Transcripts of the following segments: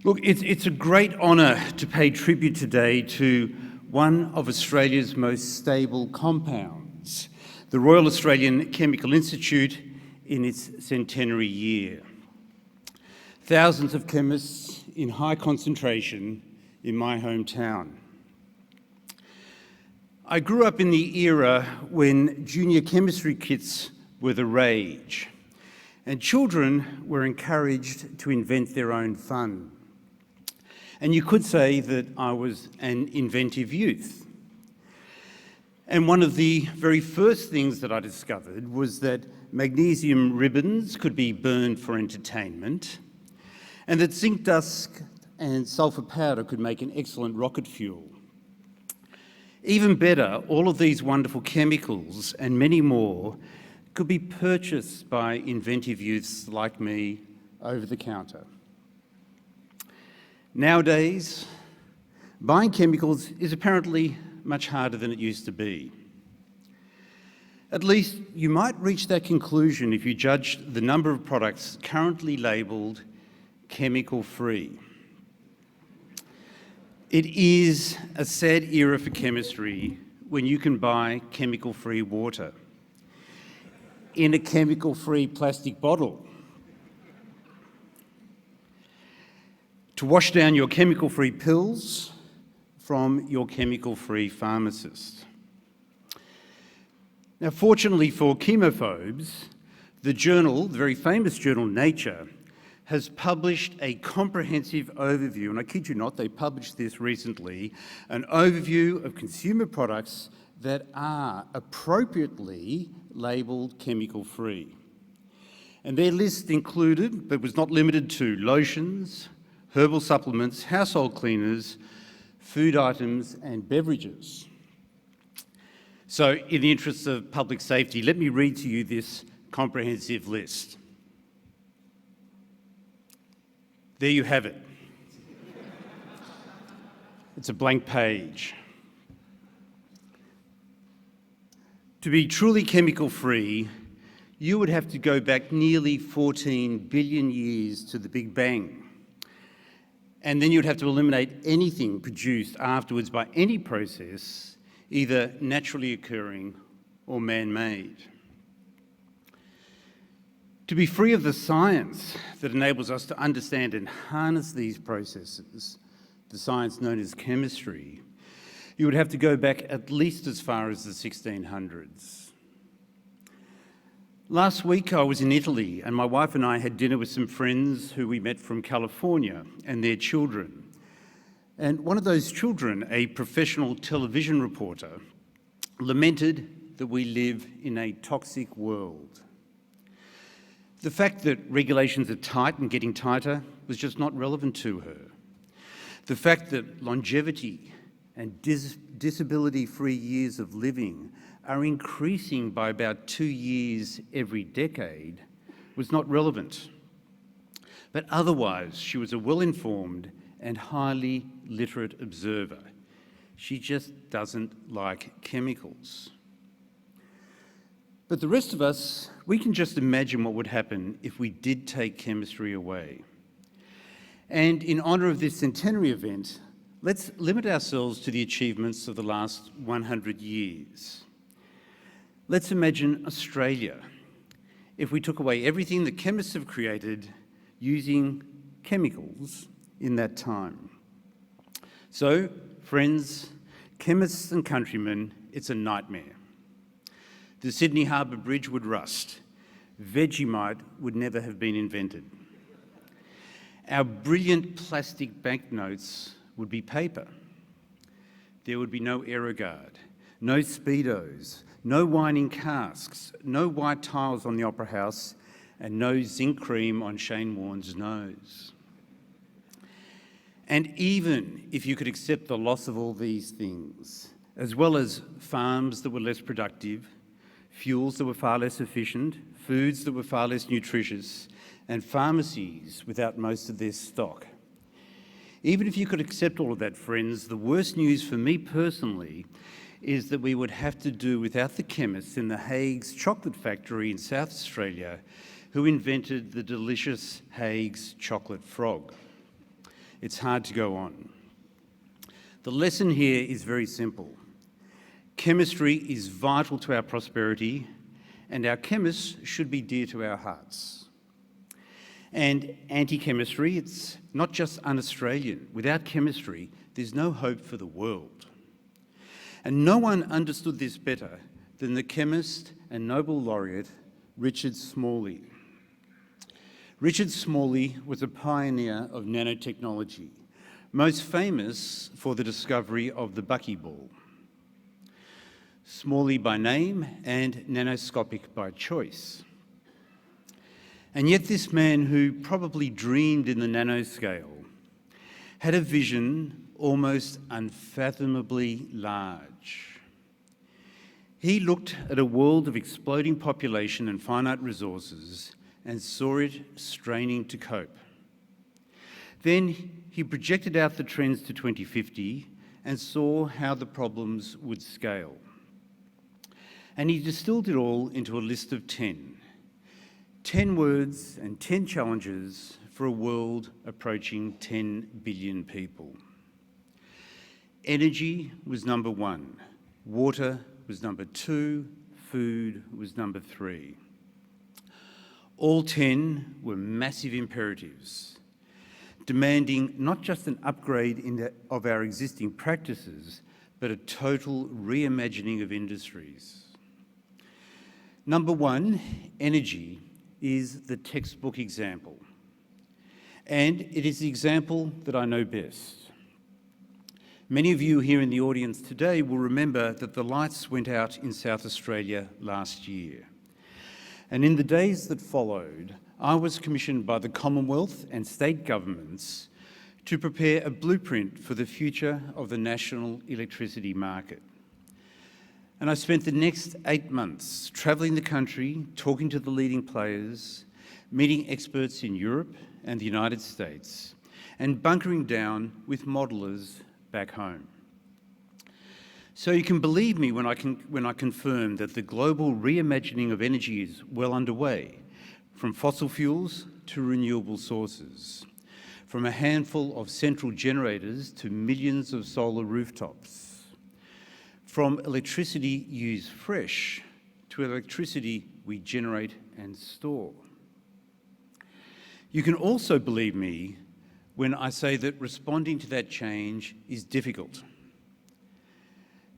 Look, it's a great honour to pay tribute today to one of Australia's most stable compounds, the Royal Australian Chemical Institute in its centenary year. Thousands of chemists in high concentration in my hometown. I grew up in the era when junior chemistry kits were the rage, and children were encouraged to invent their own fun. And you could say that I was an inventive youth. And one of the very first things that I discovered was that magnesium ribbons could be burned for entertainment, and that zinc dust and sulphur powder could make an excellent rocket fuel. Even better, all of these wonderful chemicals and many more could be purchased by inventive youths like me over the counter. Nowadays, buying chemicals is apparently much harder than it used to be. At least you might reach that conclusion if you judged the number of products currently labelled chemical-free. It is a sad era for chemistry when you can buy chemical-free water in a chemical-free plastic bottle, to wash down your chemical-free pills from your chemical-free pharmacist. Now, fortunately for chemophobes, the very famous journal Nature, has published a comprehensive overview, and I kid you not, they published this recently, an overview of consumer products that are appropriately labelled chemical-free. And their list included, but was not limited to, lotions, herbal supplements, household cleaners, food items and beverages. So in the interests of public safety, let me read to you this comprehensive list. There you have it. It's a blank page. To be truly chemical-free, you would have to go back nearly 14 billion years to the Big Bang. And then you'd have to eliminate anything produced afterwards by any process, either naturally occurring or man-made. To be free of the science that enables us to understand and harness these processes, the science known as chemistry, you would have to go back at least as far as the 1600s. Last week I was in Italy and my wife and I had dinner with some friends who we met from California and their children. And one of those children, a professional television reporter, lamented that we live in a toxic world. The fact that regulations are tight and getting tighter was just not relevant to her. The fact that longevity and disability-free years of living are increasing by about 2 years every decade was not relevant. But otherwise, she was a well-informed and highly literate observer. She just doesn't like chemicals. But the rest of us, we can just imagine what would happen if we did take chemistry away. And in honour of this centenary event, let's limit ourselves to the achievements of the last 100 years. Let's imagine Australia if we took away everything that chemists have created using chemicals in that time. So, friends, chemists and countrymen, it's a nightmare. The Sydney Harbour Bridge would rust. Vegemite would never have been invented. Our brilliant plastic banknotes would be paper. There would be no Aerogard, no Speedos, no wine in casks, no white tiles on the Opera House, and no zinc cream on Shane Warne's nose. And even if you could accept the loss of all these things, as well as farms that were less productive, fuels that were far less efficient, foods that were far less nutritious, and pharmacies without most of their stock. Even if you could accept all of that, friends, the worst news for me personally is that we would have to do without the chemists in the Haig's chocolate factory in South Australia who invented the delicious Haig's chocolate frog. It's hard to go on. The lesson here is very simple. Chemistry is vital to our prosperity, and our chemists should be dear to our hearts. And anti-chemistry, it's not just un-Australian. Without chemistry, there's no hope for the world. And no one understood this better than the chemist and Nobel laureate Richard Smalley. Richard Smalley was a pioneer of nanotechnology, most famous for the discovery of the buckyball. Smalley by name and nanoscopic by choice. And yet this man, who probably dreamed in the nanoscale, had a vision almost unfathomably large. He looked at a world of exploding population and finite resources and saw it straining to cope. Then he projected out the trends to 2050 and saw how the problems would scale. And he distilled it all into a list of 10. 10 words and 10 challenges for a world approaching 10 billion people. Energy was number 1. Water was number 2. Food was number 3. All 10 were massive imperatives, demanding not just an upgrade of our existing practices, but a total reimagining of industries. Number 1, energy, is the textbook example. And it is the example that I know best. Many of you here in the audience today will remember that the lights went out in South Australia last year. And in the days that followed, I was commissioned by the Commonwealth and state governments to prepare a blueprint for the future of the national electricity market. And I spent the next 8 months travelling the country, talking to the leading players, meeting experts in Europe and the United States, and bunkering down with modellers back home. So you can believe me when I confirm that the global reimagining of energy is well underway, from fossil fuels to renewable sources, from a handful of central generators to millions of solar rooftops, from electricity used fresh to electricity we generate and store. You can also believe me when I say that responding to that change is difficult.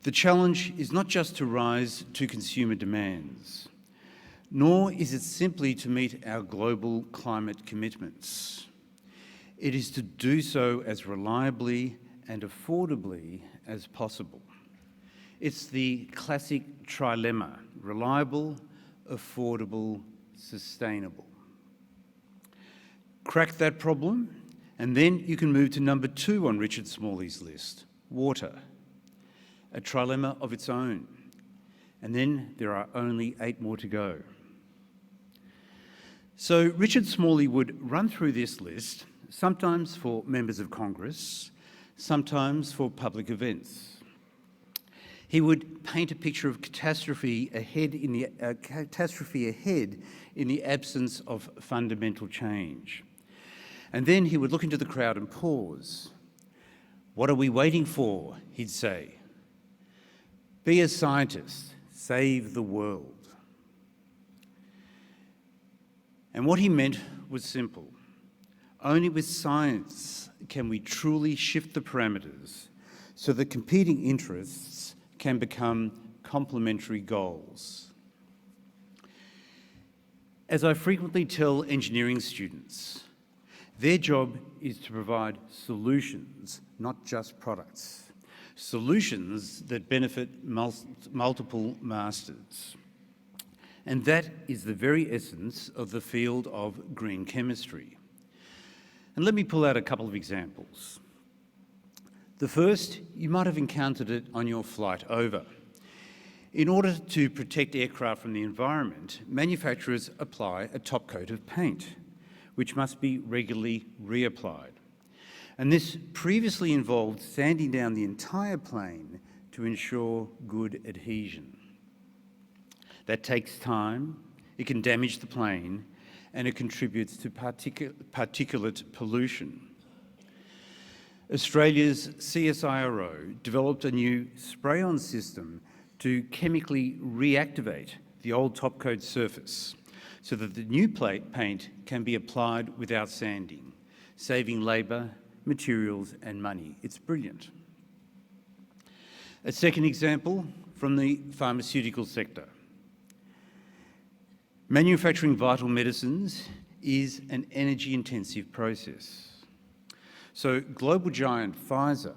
The challenge is not just to rise to consumer demands, nor is it simply to meet our global climate commitments. It is to do so as reliably and affordably as possible. It's the classic trilemma: reliable, affordable, sustainable. Crack that problem, and then you can move to number 2 on Richard Smalley's list: water. A trilemma of its own. And then there are only 8 more to go. So Richard Smalley would run through this list, sometimes for members of Congress, sometimes for public events. He would paint a picture of catastrophe ahead in the absence of fundamental change. And then he would look into the crowd and pause. "What are we waiting for?" he'd say. "Be a scientist, save the world." And what he meant was simple. Only with science can we truly shift the parameters so that competing interests can become complementary goals. As I frequently tell engineering students, their job is to provide solutions, not just products. Solutions that benefit multiple masters. And that is the very essence of the field of green chemistry. And let me pull out a couple of examples. The first, you might have encountered it on your flight over. In order to protect aircraft from the environment, manufacturers apply a top coat of paint, which must be regularly reapplied. And this previously involved sanding down the entire plane to ensure good adhesion. That takes time, it can damage the plane, and it contributes to particulate pollution. Australia's CSIRO developed a new spray-on system to chemically reactivate the old top-coat surface so that the new paint can be applied without sanding, saving labour, materials and money. It's brilliant. A second example from the pharmaceutical sector. Manufacturing vital medicines is an energy-intensive process. So global giant Pfizer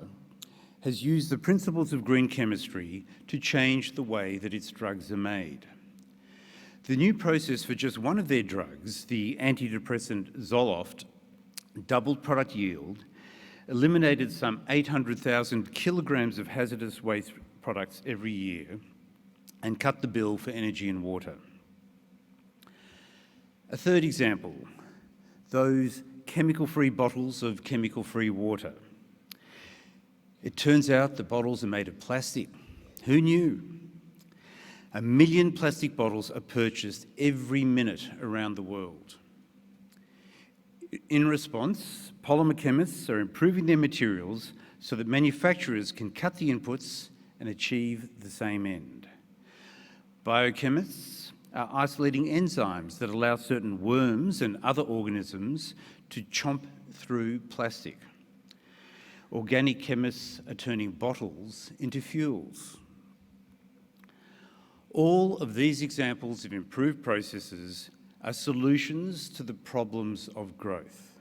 has used the principles of green chemistry to change the way that its drugs are made. The new process for just one of their drugs, the antidepressant Zoloft, doubled product yield, eliminated some 800,000 kilograms of hazardous waste products every year, and cut the bill for energy and water. A third example, those chemical-free bottles of chemical-free water. It turns out the bottles are made of plastic. Who knew? 1 million plastic bottles are purchased every minute around the world. In response, polymer chemists are improving their materials so that manufacturers can cut the inputs and achieve the same end. Biochemists are isolating enzymes that allow certain worms and other organisms to chomp through plastic. Organic chemists are turning bottles into fuels. All of these examples of improved processes are solutions to the problems of growth.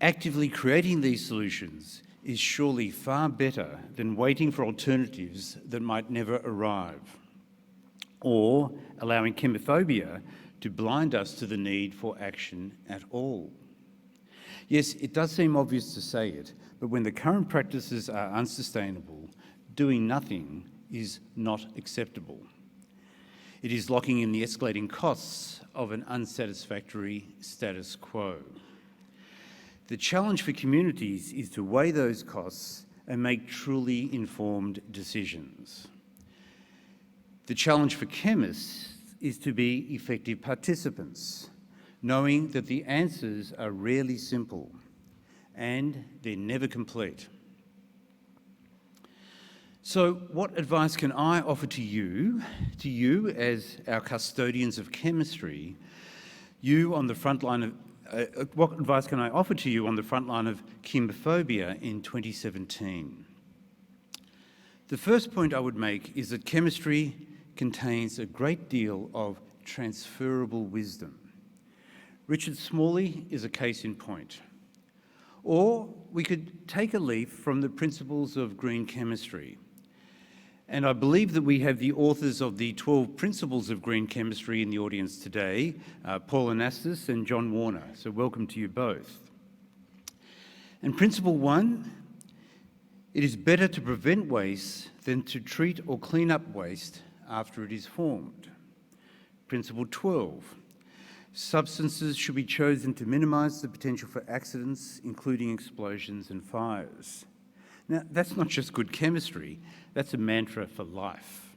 Actively creating these solutions is surely far better than waiting for alternatives that might never arrive, or allowing chemophobia to blind us to the need for action at all. Yes, it does seem obvious to say it, but when the current practices are unsustainable, doing nothing is not acceptable. It is locking in the escalating costs of an unsatisfactory status quo. The challenge for communities is to weigh those costs and make truly informed decisions. The challenge for chemists is to be effective participants, knowing that the answers are rarely simple and they're never complete. So what advice can I offer to you as our custodians of chemistry, what advice can I offer to you on the front line of chemophobia in 2017? The first point I would make is that chemistry contains a great deal of transferable wisdom. Richard Smalley is a case in point. Or we could take a leaf from the principles of green chemistry. And I believe that we have the authors of the 12 Principles of Green Chemistry in the audience today, Paul Anastas and John Warner. So welcome to you both. And Principle 1, it is better to prevent waste than to treat or clean up waste after it is formed. Principle 12, substances should be chosen to minimise the potential for accidents, including explosions and fires. Now, that's not just good chemistry, that's a mantra for life.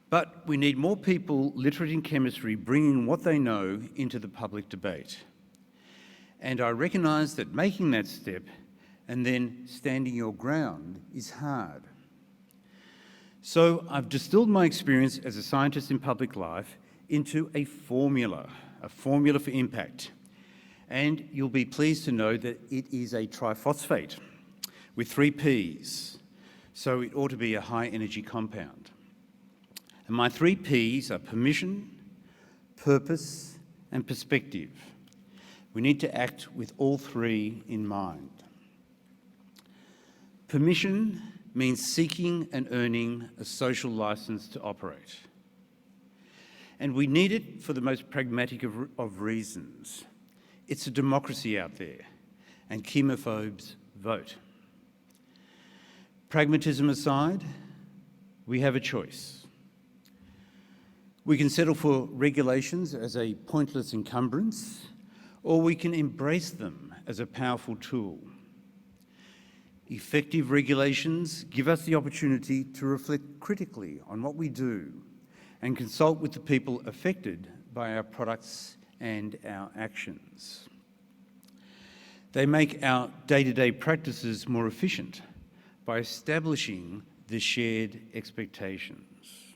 But we need more people literate in chemistry bringing what they know into the public debate. And I recognise that making that step and then standing your ground is hard. So I've distilled my experience as a scientist in public life into a formula for impact. And you'll be pleased to know that it is a triphosphate with 3 Ps, so it ought to be a high energy compound. And my 3 Ps are permission, purpose, and perspective. We need to act with all 3 in mind. Permission means seeking and earning a social license to operate. And we need it for the most pragmatic of reasons. It's a democracy out there, and chemophobes vote. Pragmatism aside, we have a choice. We can settle for regulations as a pointless encumbrance, or we can embrace them as a powerful tool. Effective regulations give us the opportunity to reflect critically on what we do and consult with the people affected by our products and our actions. They make our day-to-day practices more efficient by establishing the shared expectations.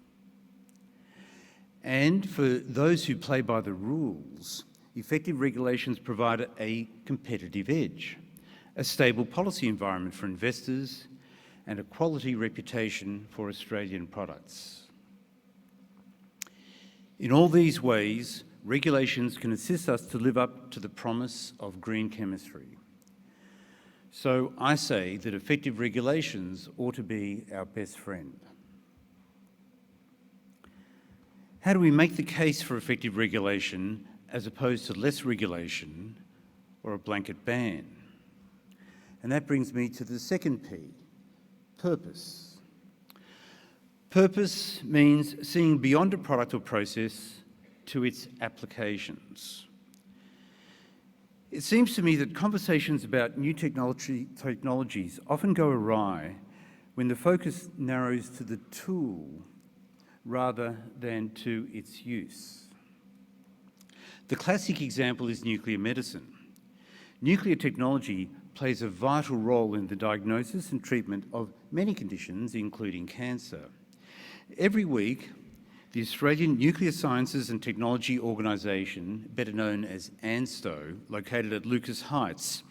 And for those who play by the rules, effective regulations provide a competitive edge, a stable policy environment for investors, and a quality reputation for Australian products. In all these ways, regulations can assist us to live up to the promise of green chemistry. So I say that effective regulations ought to be our best friend. How do we make the case for effective regulation as opposed to less regulation or a blanket ban? And that brings me to the second P, purpose. Purpose means seeing beyond a product or process to its applications. It seems to me that conversations about new technologies often go awry when the focus narrows to the tool rather than to its use. The classic example is nuclear medicine. Nuclear technology plays a vital role in the diagnosis and treatment of many conditions, including cancer. Every week, the Australian Nuclear Sciences and Technology Organisation, better known as ANSTO, located at Lucas Heights,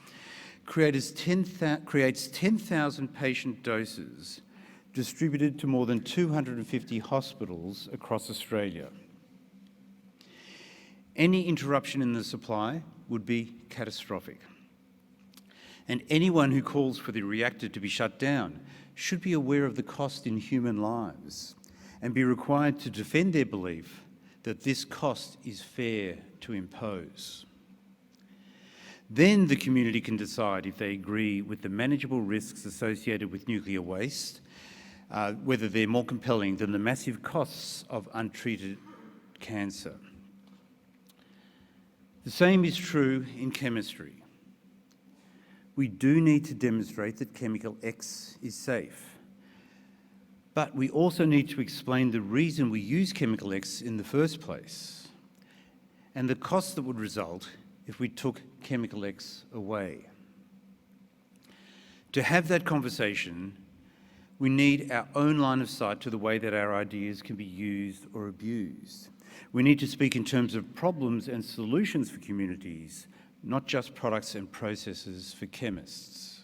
creates 10,000 patient doses distributed to more than 250 hospitals across Australia. Any interruption in the supply would be catastrophic. And anyone who calls for the reactor to be shut down should be aware of the cost in human lives and be required to defend their belief that this cost is fair to impose. Then the community can decide if they agree with the manageable risks associated with nuclear waste, whether they're more compelling than the massive costs of untreated cancer. The same is true in chemistry. We do need to demonstrate that chemical X is safe, but we also need to explain the reason we use chemical X in the first place and the cost that would result if we took chemical X away. To have that conversation, we need our own line of sight to the way that our ideas can be used or abused. We need to speak in terms of problems and solutions for communities, not just products and processes for chemists.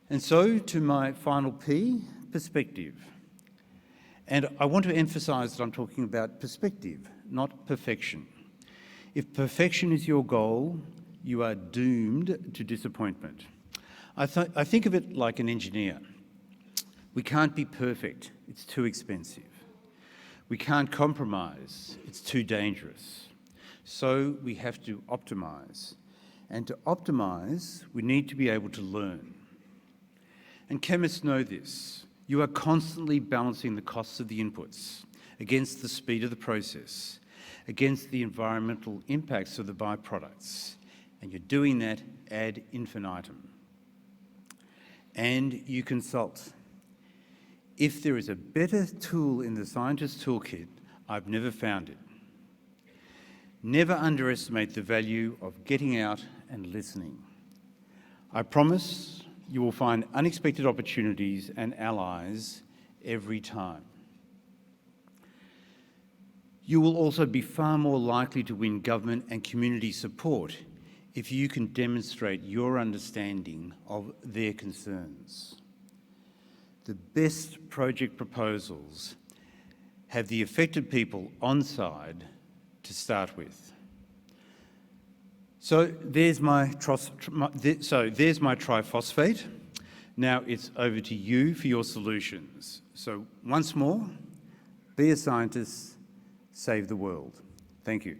And so to my final P, perspective. And I want to emphasise that I'm talking about perspective, not perfection. If perfection is your goal, you are doomed to disappointment. I think of it like an engineer. We can't be perfect, it's too expensive. We can't compromise, it's too dangerous. So we have to optimise. And to optimise, we need to be able to learn. And chemists know this. You are constantly balancing the costs of the inputs against the speed of the process, against the environmental impacts of the byproducts. And you're doing that ad infinitum. And you consult. If there is a better tool in the scientist's toolkit, I've never found it. Never underestimate the value of getting out and listening. I promise you will find unexpected opportunities and allies every time. You will also be far more likely to win government and community support if you can demonstrate your understanding of their concerns. The best project proposals have the affected people on side to start with. So there's my triphosphate. Now it's over to you for your solutions. So once more, be a scientist, save the world. Thank you.